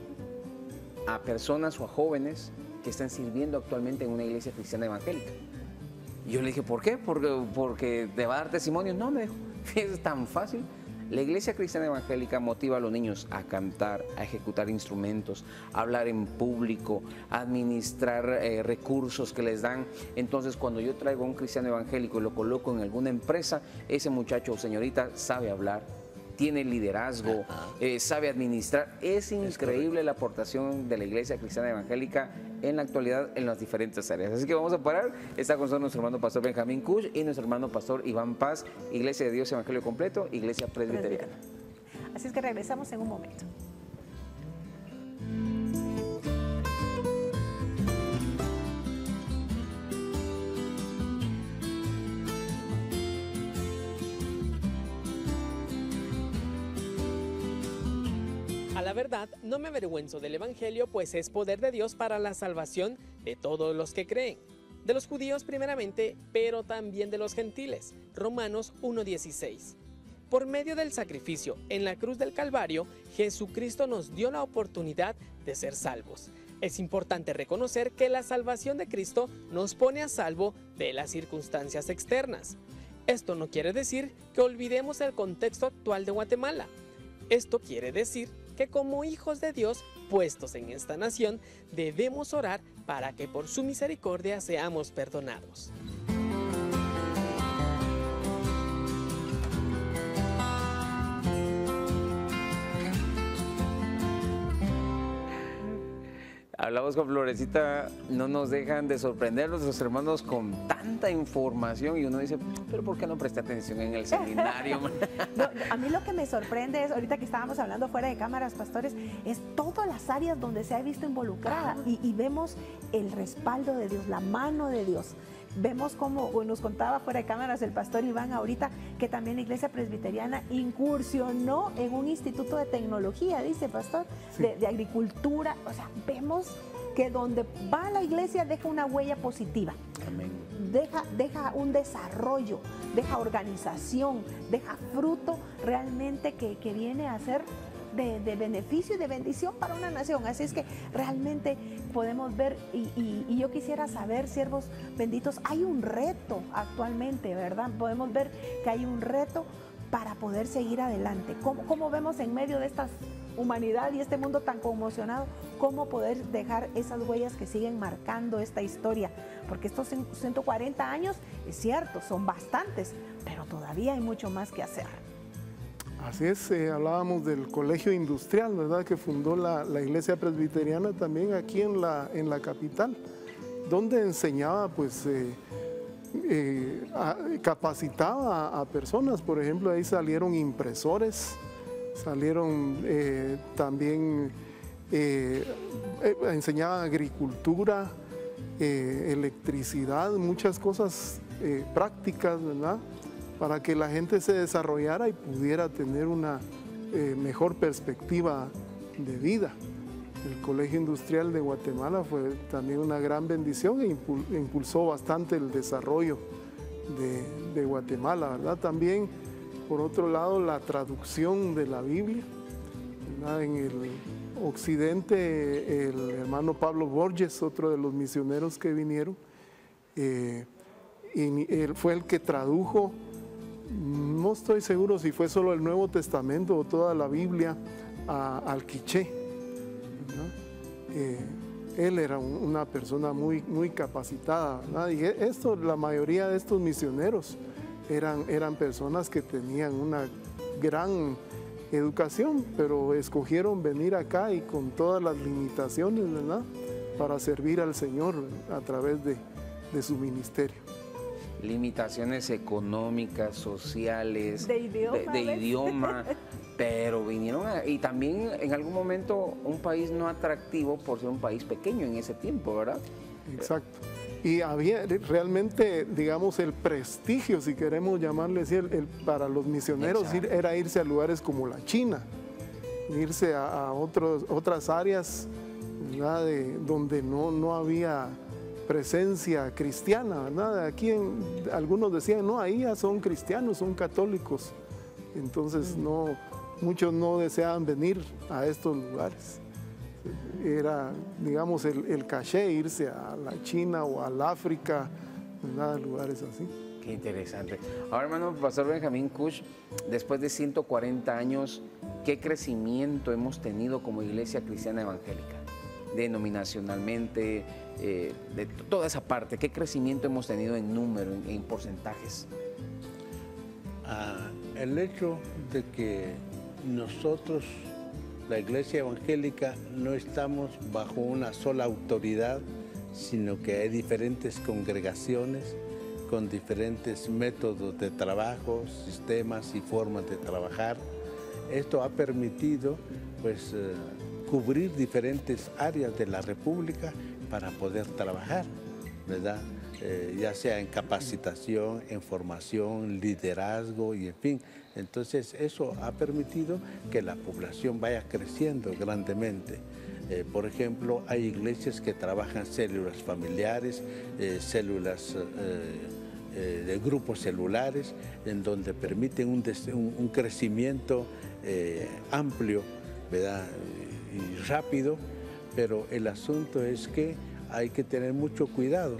a personas o a jóvenes que están sirviendo actualmente en una iglesia cristiana evangélica. Y yo le dije, ¿por qué? Porque te va a dar testimonio. No, me dijo, es tan fácil. La iglesia cristiana evangélica motiva a los niños a cantar, a ejecutar instrumentos, a hablar en público, a administrar recursos que les dan. Entonces, cuando yo traigo a un cristiano evangélico y lo coloco en alguna empresa, ese muchacho o señorita sabe hablar, tiene liderazgo, sabe administrar. Es increíble la aportación de la iglesia cristiana evangélica en la actualidad en las diferentes áreas. Así que vamos a parar. Está con nosotros nuestro hermano pastor Benjamín Kush y nuestro hermano pastor Iván Paz, Iglesia de Dios Evangelio Completo, Iglesia Presbiteriana. Así es que regresamos en un momento. A la verdad, no me avergüenzo del Evangelio, pues es poder de Dios para la salvación de todos los que creen. De los judíos primeramente, pero también de los gentiles. Romanos 1:16. Por medio del sacrificio en la cruz del Calvario, Jesucristo nos dio la oportunidad de ser salvos. Es importante reconocer que la salvación de Cristo nos pone a salvo de las circunstancias externas. Esto no quiere decir que olvidemos el contexto actual de Guatemala. Esto quiere decir que como hijos de Dios puestos en esta nación, debemos orar para que por su misericordia seamos perdonados. Hablamos con Florecita, no nos dejan de sorprender nuestros hermanos con tanta información y uno dice, pero ¿por qué no presté atención en el seminario? No, a mí lo que me sorprende es, ahorita que estábamos hablando fuera de cámaras, pastores, es todas las áreas donde se ha visto involucrada y vemos el respaldo de Dios, la mano de Dios. Vemos como nos contaba fuera de cámaras el pastor Iván ahorita que también la iglesia presbiteriana incursionó en un instituto de tecnología, dice pastor, sí, de agricultura. O sea, vemos que donde va la iglesia deja una huella positiva. Amén. Deja un desarrollo, deja organización, deja fruto realmente que viene a ser de beneficio y de bendición para una nación. Así es que realmente podemos ver y yo quisiera saber, siervos benditos, hay un reto actualmente, ¿verdad? Podemos ver que hay un reto para poder seguir adelante. ¿Cómo vemos en medio de esta humanidad y este mundo tan conmocionado, cómo poder dejar esas huellas que siguen marcando esta historia? Porque estos 140 años, es cierto, son bastantes, pero todavía hay mucho más que hacer. Así es, hablábamos del colegio industrial, ¿verdad?, que fundó la iglesia presbiteriana también aquí en la capital, donde enseñaba, pues, capacitaba a personas. Por ejemplo, ahí salieron impresores, salieron también, enseñaban agricultura, electricidad, muchas cosas prácticas, ¿verdad?, para que la gente se desarrollara y pudiera tener una mejor perspectiva de vida. El Colegio Industrial de Guatemala fue también una gran bendición e impulsó bastante el desarrollo de Guatemala, ¿verdad? También, por otro lado, la traducción de la Biblia, ¿verdad? En el occidente, el hermano Pablo Borges, otro de los misioneros que vinieron, y él fue el que tradujo no estoy seguro si fue solo el Nuevo Testamento o toda la Biblia, al quiché, él era una persona muy, muy capacitada, ¿verdad? Y esto, la mayoría de estos misioneros eran personas que tenían una gran educación, pero escogieron venir acá y con todas las limitaciones, ¿verdad?, para servir al Señor a través de su ministerio. Limitaciones económicas, sociales, de idioma, pero vinieron y también en algún momento un país no atractivo por ser un país pequeño en ese tiempo, ¿verdad? Exacto. Y había realmente, digamos, el prestigio, si queremos llamarle así, para los misioneros era irse a lugares como la China, irse a otras áreas, ¿verdad?, donde no había presencia cristiana, ¿verdad? Aquí algunos decían, no, ahí ya son cristianos, son católicos. Entonces muchos no deseaban venir a estos lugares. Era, digamos, el caché irse a la China o al África, ¿verdad?, lugares así. Qué interesante. Ahora, hermano Pastor Benjamín Kush, después de 140 años, ¿qué crecimiento hemos tenido como Iglesia Cristiana Evangélica? Denominacionalmente, de toda esa parte, ¿qué crecimiento hemos tenido en número, en porcentajes? El hecho de que nosotros, la Iglesia Evangélica, no estamos bajo una sola autoridad, sino que hay diferentes congregaciones con diferentes métodos de trabajo, sistemas y formas de trabajar. Esto ha permitido, pues, cubrir diferentes áreas de la República para poder trabajar, ¿verdad? Ya sea en capacitación, en formación, liderazgo y en fin. Entonces eso ha permitido que la población vaya creciendo grandemente. Por ejemplo, hay iglesias que trabajan células familiares, células de grupos celulares, en donde permiten un crecimiento amplio, ¿verdad?, y rápido, pero el asunto es que hay que tener mucho cuidado,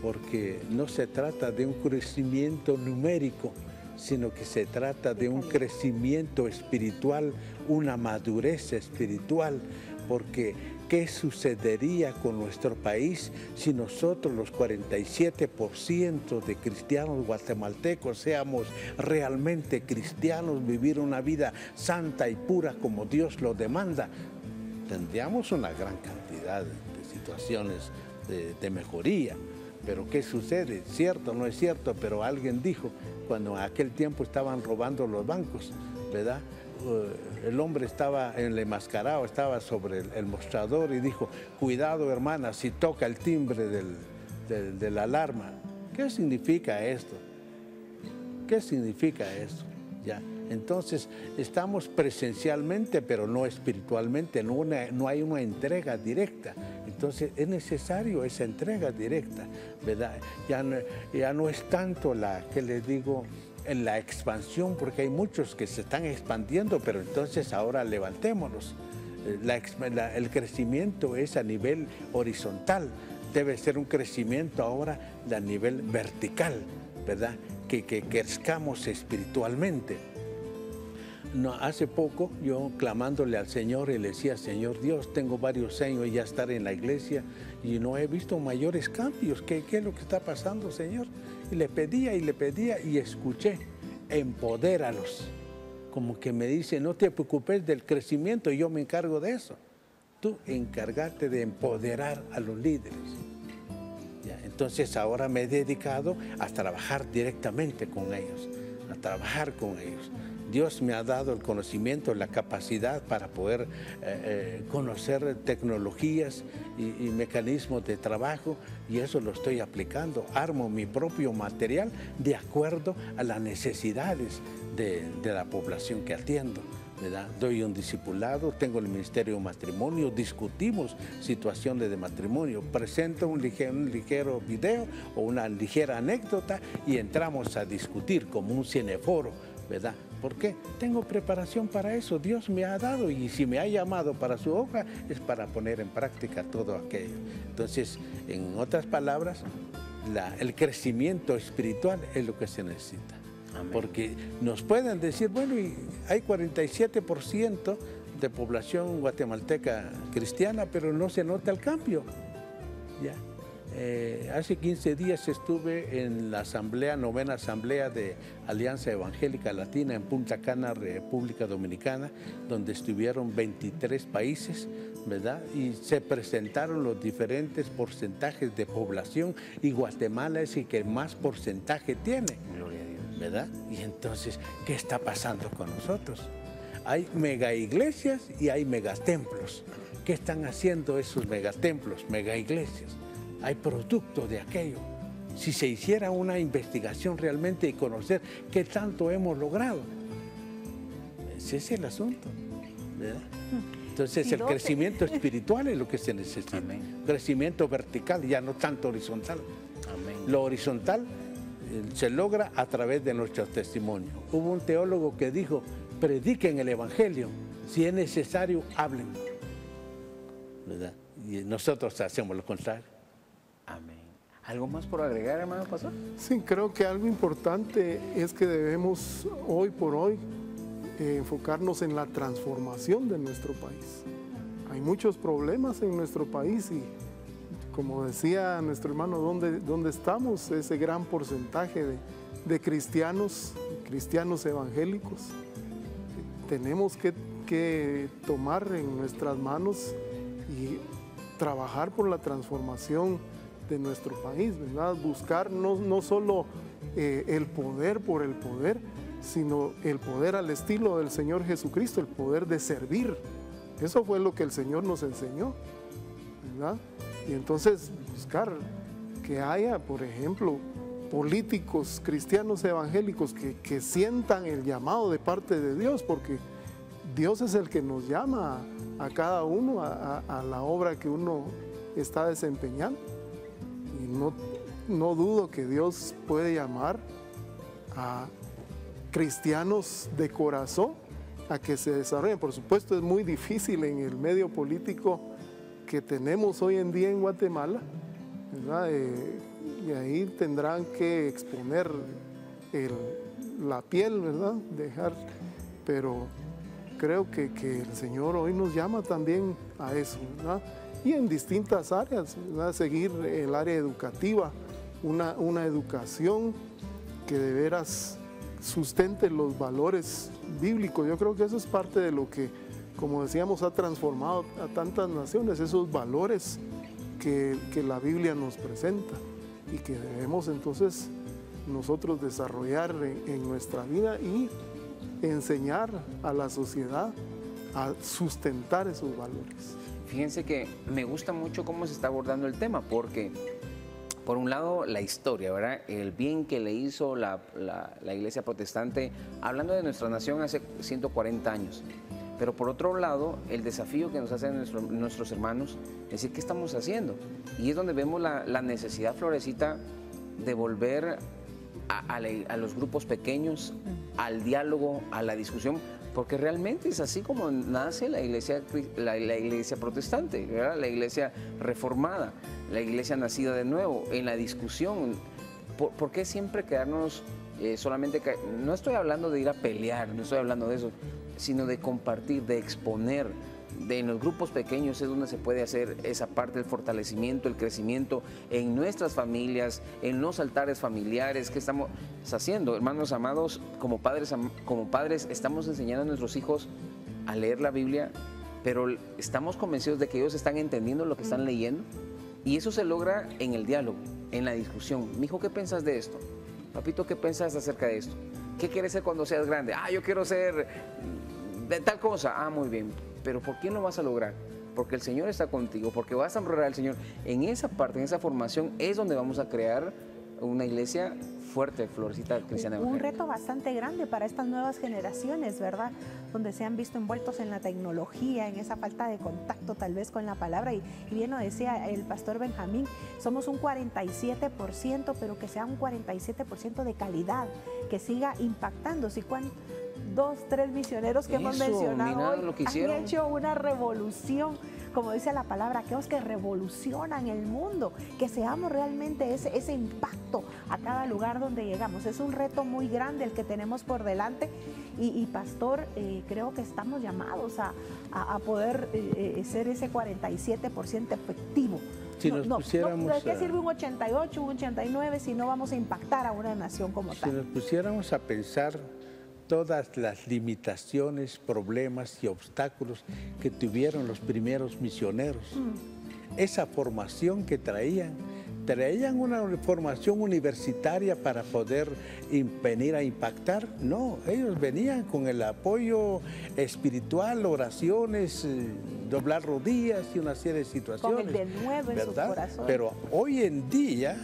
porque no se trata de un crecimiento numérico, sino que se trata de un crecimiento espiritual, una madurez espiritual, porque ¿qué sucedería con nuestro país si nosotros, los 47% de cristianos guatemaltecos, seamos realmente cristianos, vivir una vida santa y pura como Dios lo demanda? Tendríamos una gran cantidad de situaciones de mejoría. Pero ¿qué sucede? ¿Cierto o no es cierto? Pero alguien dijo, cuando en aquel tiempo estaban robando los bancos, ¿verdad? El hombre estaba enmascarado, estaba sobre el mostrador y dijo, cuidado, hermana, si toca el timbre de la alarma. ¿Qué significa esto? ¿Qué significa esto? ¿Ya? Entonces, estamos presencialmente, pero no espiritualmente, no hay una entrega directa. Entonces, es necesario esa entrega directa, ¿verdad? Ya no es tanto que les digo, en la expansión, porque hay muchos que se están expandiendo, pero entonces ahora levantémonos. El crecimiento es a nivel horizontal, debe ser un crecimiento ahora a nivel vertical, ¿verdad? Que crezcamos espiritualmente. No, hace poco yo clamándole al Señor y le decía, Señor Dios, tengo varios años ya estar en la iglesia y no he visto mayores cambios. ¿Qué es lo que está pasando, Señor? Y le pedía y escuché, empodéralos. Como que me dice, no te preocupes del crecimiento, yo me encargo de eso. Tú encárgate de empoderar a los líderes. ¿Ya? Entonces ahora me he dedicado a trabajar directamente con ellos, a trabajar con ellos. Dios me ha dado el conocimiento, la capacidad para poder conocer tecnologías y mecanismos de trabajo, y eso lo estoy aplicando. Armo mi propio material de acuerdo a las necesidades de la población que atiendo, ¿verdad? Doy un discipulado, tengo el Ministerio de Matrimonio, discutimos situaciones de matrimonio, presento un ligero video o una ligera anécdota y entramos a discutir como un cineforo, ¿verdad? ¿Por qué? Tengo preparación para eso, Dios me ha dado, y si me ha llamado para su obra es para poner en práctica todo aquello. Entonces, en otras palabras, el crecimiento espiritual es lo que se necesita. Amén. Porque nos pueden decir, bueno, y hay 47% de población guatemalteca cristiana, pero no se nota el cambio. ¿Ya? Hace 15 días estuve en la asamblea, novena asamblea de Alianza Evangélica Latina en Punta Cana, República Dominicana, donde estuvieron 23 países, ¿verdad? Y se presentaron los diferentes porcentajes de población y Guatemala es el que más porcentaje tiene. Gloria a Dios. ¿Verdad? Y entonces, ¿qué está pasando con nosotros? Hay mega iglesias y hay megatemplos. ¿Qué están haciendo esos megatemplos, mega iglesias? Hay producto de aquello. Si se hiciera una investigación realmente y conocer qué tanto hemos logrado, ese es el asunto, ¿verdad? Entonces el crecimiento espiritual es lo que se necesita. Amén. Crecimiento vertical, ya no tanto horizontal. Amén. Lo horizontal se logra a través de nuestros testimonios. Hubo un teólogo que dijo, prediquen el evangelio, si es necesario, hablen. ¿Verdad? Y nosotros hacemos lo contrario. Amén. ¿Algo más por agregar, hermano pastor? Sí, creo que algo importante es que debemos hoy por hoy enfocarnos en la transformación de nuestro país. Hay muchos problemas en nuestro país y, como decía nuestro hermano, ¿dónde estamos? Ese gran porcentaje de cristianos evangélicos. Tenemos que tomar en nuestras manos y trabajar por la transformación de nuestro país, ¿verdad? Buscar no solo el poder por el poder, sino el poder al estilo del Señor Jesucristo, el poder de servir. Eso fue lo que el Señor nos enseñó, ¿verdad? Y entonces buscar que haya, por ejemplo, políticos cristianos evangélicos que sientan el llamado de parte de Dios, porque Dios es el que nos llama a cada uno a la obra que uno está desempeñando. Y no dudo que Dios puede llamar a cristianos de corazón a que se desarrollen. Por supuesto, es muy difícil en el medio político que tenemos hoy en día en Guatemala, ¿verdad? Y ahí tendrán que exponer la piel, ¿verdad? Pero creo que el Señor hoy nos llama también a eso, ¿verdad? Y en distintas áreas, ¿verdad? Seguir el área educativa, una educación que de veras sustente los valores bíblicos. Yo creo que eso es parte de lo que, como decíamos, ha transformado a tantas naciones, esos valores que la Biblia nos presenta y que debemos entonces nosotros desarrollar en nuestra vida y enseñar a la sociedad a sustentar esos valores. Fíjense que me gusta mucho cómo se está abordando el tema, porque por un lado la historia, ¿verdad? El bien que le hizo la iglesia protestante, hablando de nuestra nación hace 140 años. Pero por otro lado, el desafío que nos hacen nuestros hermanos es decir, ¿qué estamos haciendo? Y es donde vemos la necesidad, Florecita, de volver a los grupos pequeños, al diálogo, a la discusión, porque realmente es así como nace la iglesia protestante, ¿verdad? La iglesia reformada, la iglesia nacida de nuevo, en la discusión. ¿Por qué siempre quedarnos solamente? No estoy hablando de ir a pelear, no estoy hablando de eso, sino de compartir, de exponer. En los grupos pequeños es donde se puede hacer esa parte del fortalecimiento, el crecimiento en nuestras familias, en los altares familiares. ¿Qué estamos haciendo? Hermanos amados, como padres estamos enseñando a nuestros hijos a leer la Biblia, pero estamos convencidos de que ellos están entendiendo lo que están leyendo, y eso se logra en el diálogo, en la discusión. Mijo, ¿qué piensas de esto? Papito, ¿qué piensas acerca de esto? ¿Qué quieres ser cuando seas grande? Yo quiero ser de tal cosa. Muy bien. Pero ¿por qué lo vas a lograr? Porque el Señor está contigo, porque vas a honrar al Señor. En esa parte, en esa formación, es donde vamos a crear una iglesia fuerte, Florecita Cristiana Evangélica. Un reto bastante grande para estas nuevas generaciones, ¿verdad? Donde se han visto envueltos en la tecnología, en esa falta de contacto tal vez con la palabra. Y bien lo decía el pastor Benjamín, somos un 47%, pero que sea un 47% de calidad, que siga impactando. 2, 3 misioneros que hemos mencionado hoy han hecho una revolución, como dice la palabra, aquellos que revolucionan el mundo, que seamos realmente ese impacto a cada lugar donde llegamos. Es un reto muy grande el que tenemos por delante y pastor, creo que estamos llamados a poder ser ese 47% efectivo. Si nos pusiéramos, ¿de qué sirve un 88, un 89 si no vamos a impactar a una nación como tal? Si nos pusiéramos a pensar todas las limitaciones, problemas y obstáculos que tuvieron los primeros misioneros, esa formación que traían una formación universitaria para poder venir a impactar. No, ellos venían con el apoyo espiritual, oraciones, doblar rodillas y una serie de situaciones. Con el denuedo en sus corazones. Pero hoy en día,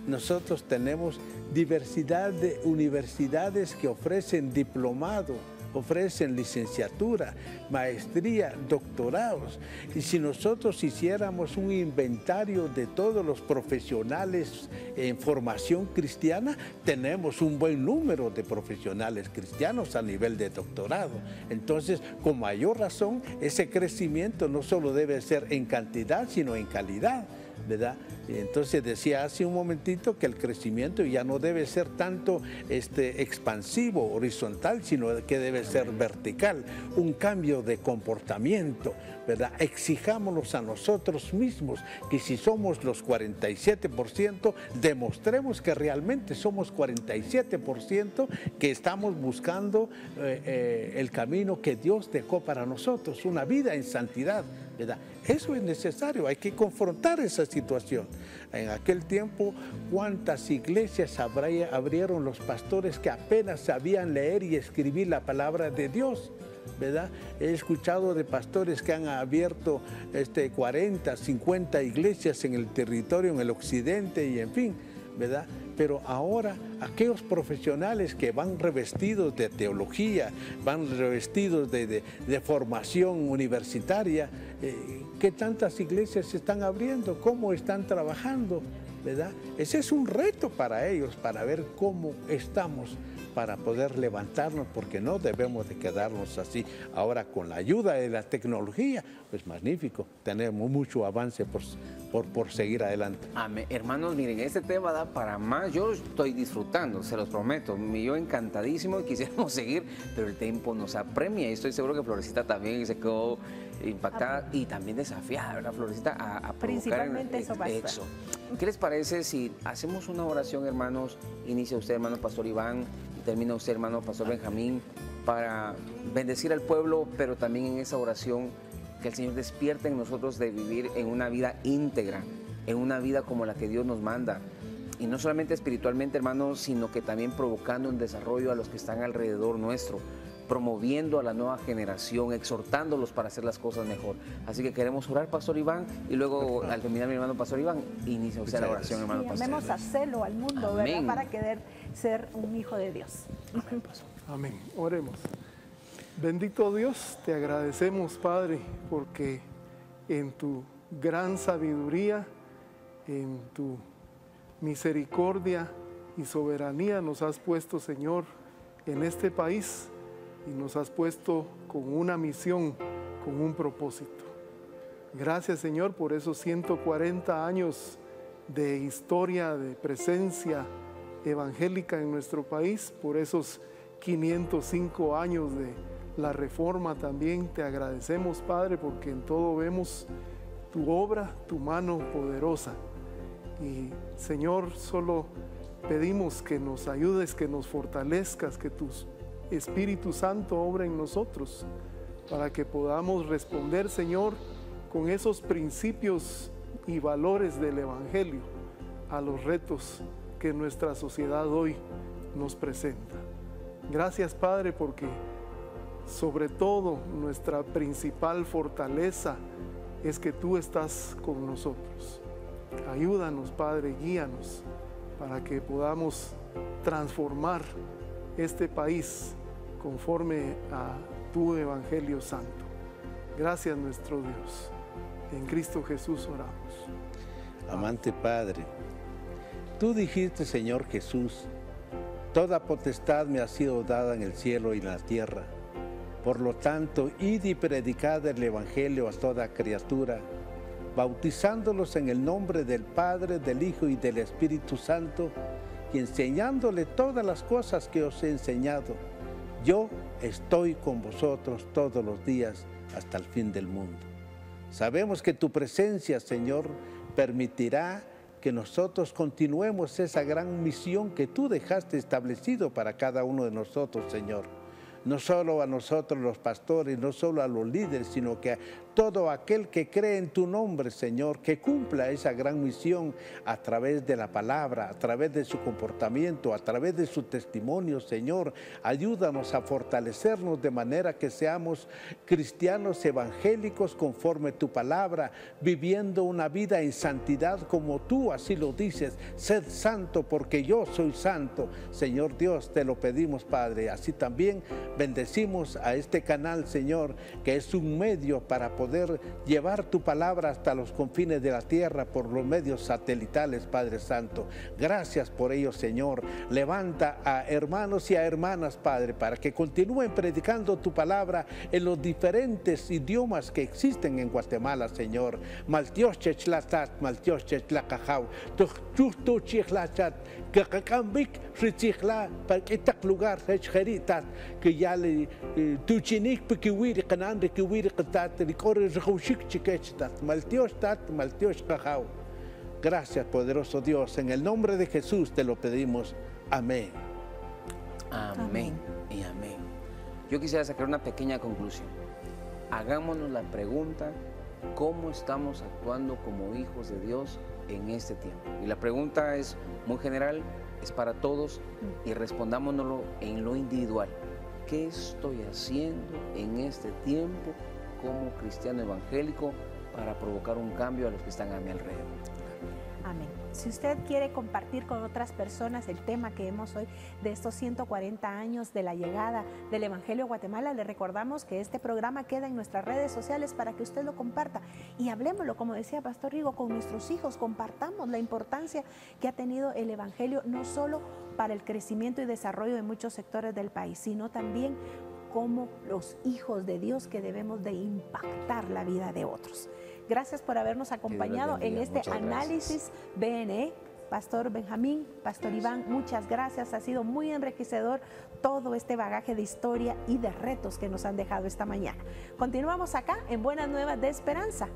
nosotros tenemos diversidad de universidades que ofrecen diplomado, ofrecen licenciatura, maestría, doctorados. Y si nosotros hiciéramos un inventario de todos los profesionales en formación cristiana, tenemos un buen número de profesionales cristianos a nivel de doctorado. Entonces, con mayor razón, ese crecimiento no solo debe ser en cantidad, sino en calidad, ¿verdad? Entonces decía hace un momentito que el crecimiento ya no debe ser tanto expansivo, horizontal, sino que debe ser vertical, un cambio de comportamiento, ¿verdad? Exijámonos a nosotros mismos que si somos los 47%, demostremos que realmente somos 47%, que estamos buscando el camino que Dios dejó para nosotros, una vida en santidad, ¿verdad? Eso es necesario, hay que confrontar esa situación. En aquel tiempo, ¿cuántas iglesias abrieron los pastores que apenas sabían leer y escribir la palabra de Dios? ¿Verdad? He escuchado de pastores que han abierto 40, 50 iglesias en el territorio, en el occidente y en fin, ¿verdad? Pero ahora aquellos profesionales que van revestidos de teología, van revestidos de formación universitaria, ¿qué tantas iglesias se están abriendo? ¿Cómo están trabajando? ¿Verdad? Ese es un reto para ellos, para ver cómo estamos, para poder levantarnos, porque no debemos de quedarnos así. Ahora, con la ayuda de la tecnología, pues magnífico, tenemos mucho avance por seguir adelante. Amén. Hermanos, miren, este tema da para más. Yo estoy disfrutando, se los prometo. Yo encantadísimo y quisiéramos seguir, pero el tiempo nos apremia y estoy seguro que Florecita también se quedó impactada y también desafiada, ¿verdad, Florecita? A principalmente eso, pastor. Eso. ¿Qué les parece si hacemos una oración, hermanos? Inicia usted, hermano Pastor Iván, y termina usted, hermano Pastor Benjamín, para bendecir al pueblo, pero también en esa oración que el Señor despierte en nosotros de vivir en una vida íntegra, en una vida como la que Dios nos manda. Y no solamente espiritualmente, hermanos, sino que también provocando un desarrollo a los que están alrededor nuestro, promoviendo a la nueva generación, exhortándolos para hacer las cosas mejor. Así que queremos orar, Pastor Iván, y luego al terminar, mi hermano Pastor Iván, inicia usted la oración, hermano Pastor. Llamemos a celo al mundo, ¿verdad? Para querer ser un hijo de Dios. Amén, Pastor. Amén. Oremos. Bendito Dios, te agradecemos, Padre, porque en tu gran sabiduría, en tu misericordia y soberanía nos has puesto, Señor, en este país y nos has puesto con una misión, con un propósito. Gracias, Señor, por esos 140 años de historia, de presencia evangélica en nuestro país, por esos 505 años de la Reforma también. Te agradecemos, Padre, porque en todo vemos tu obra, tu mano poderosa. Y, Señor, solo pedimos que nos ayudes, que nos fortalezcas, que tu Espíritu Santo obra en nosotros, para que podamos responder, Señor, con esos principios y valores del Evangelio a los retos que nuestra sociedad hoy nos presenta. Gracias, Padre, porque sobre todo nuestra principal fortaleza es que tú estás con nosotros. Ayúdanos, Padre, guíanos para que podamos transformar este país conforme a tu Evangelio Santo. Gracias, nuestro Dios. En Cristo Jesús oramos. Amante Padre, tú dijiste, Señor Jesús, Toda potestad me ha sido dada en el cielo y en la tierra. Por lo tanto, id y predicad el Evangelio a toda criatura, bautizándolos en el nombre del Padre, del Hijo y del Espíritu Santo, y enseñándole todas las cosas que os he enseñado. Yo estoy con vosotros todos los días hasta el fin del mundo. Sabemos que tu presencia, Señor, permitirá que nosotros continuemos esa gran misión que tú dejaste establecido para cada uno de nosotros, Señor. No solo a nosotros los pastores, no solo a los líderes, sino que a todo aquel que cree en tu nombre, Señor, que cumpla esa gran misión a través de la palabra, a través de su comportamiento, a través de su testimonio, Señor. Ayúdanos a fortalecernos de manera que seamos cristianos evangélicos conforme tu palabra, viviendo una vida en santidad como tú así lo dices. Sed santo porque yo soy santo. Señor Dios, te lo pedimos, Padre. Así también bendecimos a este canal, Señor, que es un medio para poder llevar tu palabra hasta los confines de la tierra por los medios satelitales, Padre Santo. Gracias por ello, Señor. Levanta a hermanos y a hermanas, Padre, para que continúen predicando tu palabra en los diferentes idiomas que existen en Guatemala, Señor. Maltios chechlatat, maltios chechlacajau, tuchtu chichlachat, que cambik richichla, para que este lugar hecheritat, que ya le tuchinik pekiwiri canande kiwiri catat, Gracias, poderoso Dios. En el nombre de Jesús te lo pedimos. Amén. Amén y amén. Yo quisiera sacar una pequeña conclusión. Hagámonos la pregunta, ¿cómo estamos actuando como hijos de Dios en este tiempo? Y la pregunta es muy general, es para todos, y respondámonoslo en lo individual. ¿Qué estoy haciendo en este tiempo como cristiano evangélico para provocar un cambio a los que están a mi alrededor? Amén. Si usted quiere compartir con otras personas el tema que vemos hoy de estos 140 años de la llegada del Evangelio a Guatemala, le recordamos que este programa queda en nuestras redes sociales para que usted lo comparta y hablemoslo, como decía Pastor Rigo, con nuestros hijos, compartamos la importancia que ha tenido el Evangelio no solo para el crecimiento y desarrollo de muchos sectores del país, sino también como los hijos de Dios que debemos de impactar la vida de otros. Gracias por habernos acompañado en este análisis BNE. Pastor Benjamín, Pastor Iván, muchas gracias. Ha sido muy enriquecedor todo este bagaje de historia y de retos que nos han dejado esta mañana. Continuamos acá en Buenas Nuevas de Esperanza.